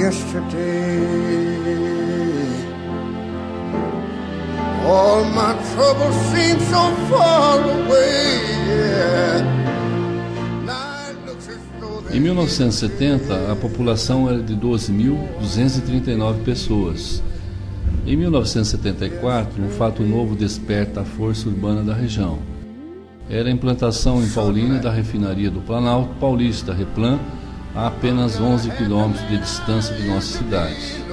yesterday. All my troubles seem so far away, yeah. Em 1970, a população era de 12.239 pessoas. Em 1974, um fato novo desperta a força urbana da região. Era a implantação em Paulínia da refinaria do Planalto Paulista, Replan, a apenas 11 quilômetros de distância de nossa cidade.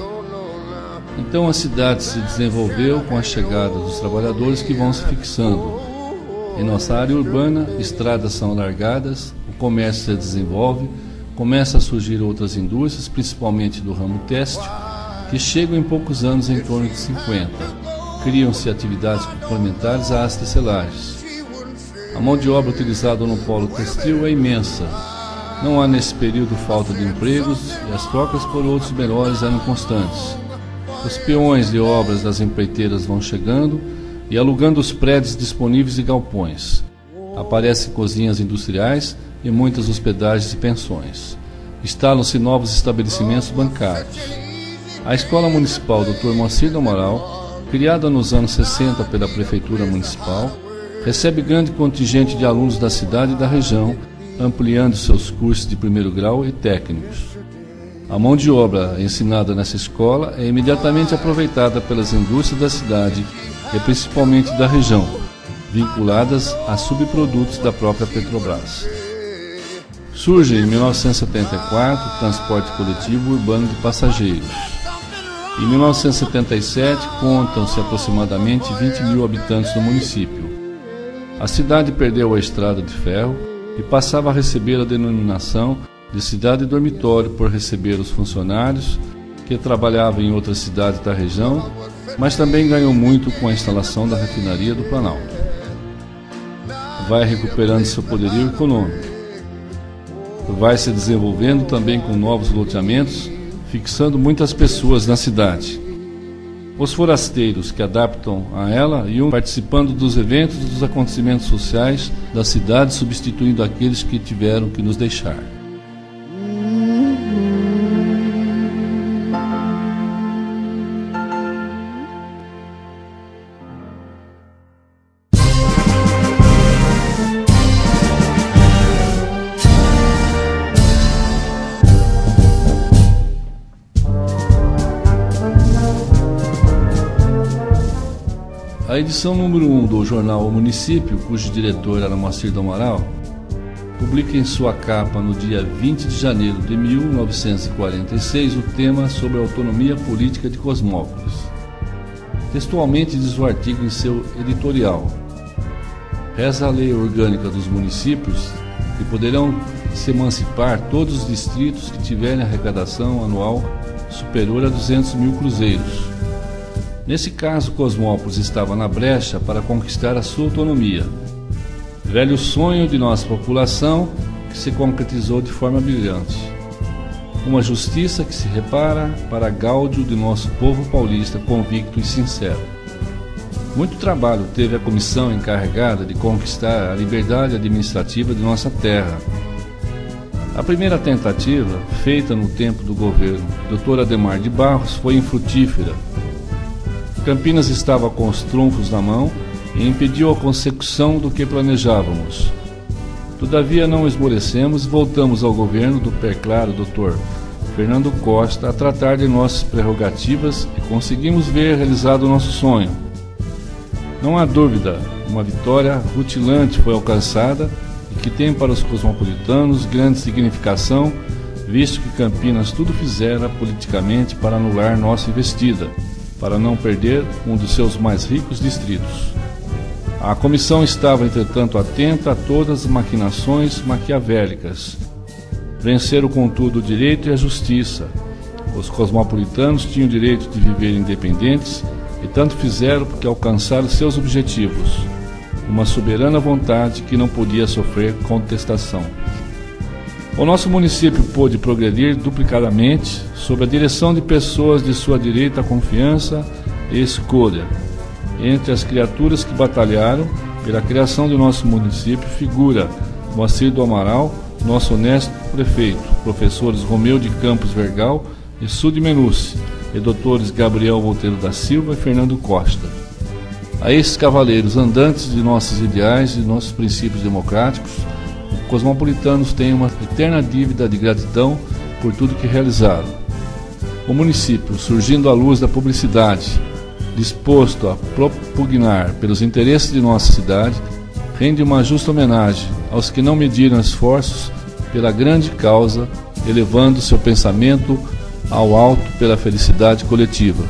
Então a cidade se desenvolveu com a chegada dos trabalhadores que vão se fixando. Em nossa área urbana, estradas são alargadas, o comércio se desenvolve, começam a surgir outras indústrias, principalmente do ramo têxtil, que chegam em poucos anos em torno de 50. Criam-se atividades complementares às tecelagens. A mão de obra utilizada no polo textil é imensa. Não há nesse período falta de empregos e as trocas por outros melhores eram constantes. Os peões de obras das empreiteiras vão chegando e alugando os prédios disponíveis e galpões. Aparecem cozinhas industriais e muitas hospedagens e pensões. Instalam-se novos estabelecimentos bancários. A Escola Municipal Dr. Moacir do Amaral, criada nos anos 60 pela Prefeitura Municipal, recebe grande contingente de alunos da cidade e da região, ampliando seus cursos de primeiro grau e técnicos. A mão de obra ensinada nessa escola é imediatamente aproveitada pelas indústrias da cidade e principalmente da região, vinculadas a subprodutos da própria Petrobras. Surge em 1974 o transporte coletivo urbano de passageiros. Em 1977 contam-se aproximadamente 20 mil habitantes do município. A cidade perdeu a estrada de ferro e passava a receber a denominação de cidade dormitório por receber os funcionários que trabalhavam em outras cidades da região, mas também ganhou muito com a instalação da refinaria do Planalto. Vai recuperando seu poderio econômico. Vai se desenvolvendo também com novos loteamentos, fixando muitas pessoas na cidade. Os forasteiros que adaptam a ela iam participando dos eventos e dos acontecimentos sociais da cidade, substituindo aqueles que tiveram que nos deixar. A edição número 1 do jornal O Município, cujo diretor era Moacir do Amaral, publica em sua capa no dia 20 de janeiro de 1946 o tema sobre a autonomia política de Cosmópolis. Textualmente diz o artigo em seu editorial: reza a lei orgânica dos municípios que poderão se emancipar todos os distritos que tiverem arrecadação anual superior a 200 mil cruzeiros. Nesse caso, Cosmópolis estava na brecha para conquistar a sua autonomia. Velho sonho de nossa população que se concretizou de forma brilhante. Uma justiça que se repara para gáudio de nosso povo paulista convicto e sincero. Muito trabalho teve a comissão encarregada de conquistar a liberdade administrativa de nossa terra. A primeira tentativa, feita no tempo do governo Dr. Adhemar de Barros, foi infrutífera. Campinas estava com os trunfos na mão e impediu a consecução do que planejávamos. Todavia não esmorecemos e voltamos ao governo do perclaro Dr. Fernando Costa a tratar de nossas prerrogativas e conseguimos ver realizado o nosso sonho. Não há dúvida, uma vitória rutilante foi alcançada e que tem para os cosmopolitanos grande significação, visto que Campinas tudo fizera politicamente para anular nossa investida, para não perder um dos seus mais ricos distritos. A comissão estava, entretanto, atenta a todas as maquinações maquiavélicas. Venceram, contudo, o direito e a justiça. Os cosmopolitanos tinham o direito de viver independentes e tanto fizeram porque alcançaram seus objetivos. Uma soberana vontade que não podia sofrer contestação. O nosso município pôde progredir duplicadamente sob a direção de pessoas de sua direita confiança e escolha. Entre as criaturas que batalharam pela criação de nosso município figura Moacir do Amaral, nosso honesto prefeito, professores Romeu de Campos Vergal Exude Menucci e doutores Gabriel Monteiro da Silva e Fernando Costa. A esses cavaleiros andantes de nossos ideais e nossos princípios democráticos, os cosmopolitanos têm uma eterna dívida de gratidão por tudo que realizaram. O município, surgindo à luz da publicidade, disposto a propugnar pelos interesses de nossa cidade, rende uma justa homenagem aos que não mediram esforços pela grande causa, elevando seu pensamento ao alto pela felicidade coletiva.